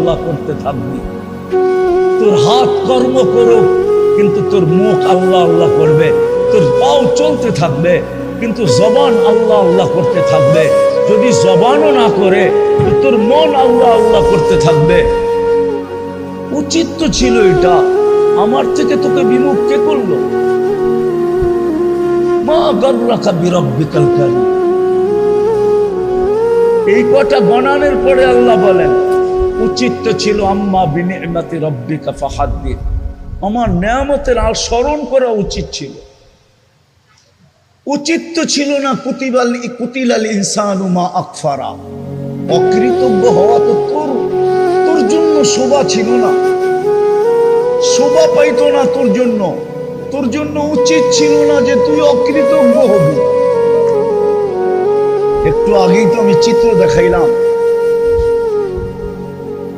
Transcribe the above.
আল্লাহ করতে থাকবি। তোর হাত কর্ম করুক, কিন্তু তোর মুখ আল্লাহ আল্লাহ করবে। তোর পাও চলতে থাকবে, কিন্তু জবান আল্লাহ আল্লাহ করতে থাকবে। যদি জবানও না করে, তো তোর মন আল্লাহ আল্লাহ করতে থাকবে। উচিত তো ছিল এটা। আমার থেকে তোকে বিমুখ কে করলো? মা গর্রাকা বিরব্বিকাল কারীম। এই কটা গণানের পরে আল্লাহ বলেন, উচিত তো ছিল আম্মা বিনি'মাতি রাব্বিকা ফাহাদ্দিস, আমার নেয়ামতের আর স্মরণ করা উচিত ছিল। উচিত তো ছিল না কুতিলাল ইনসানু মা আকফারা। অকৃতজ্ঞ হওয়া তো তোর জন্য শোভা ছিল না, শোভা পাইতো না তোর জন্য। তোর জন্য উচিত ছিল না যে তুই অকৃতজ্ঞ হবি। একটু আগেই তো আমি চিত্র দেখাইলাম,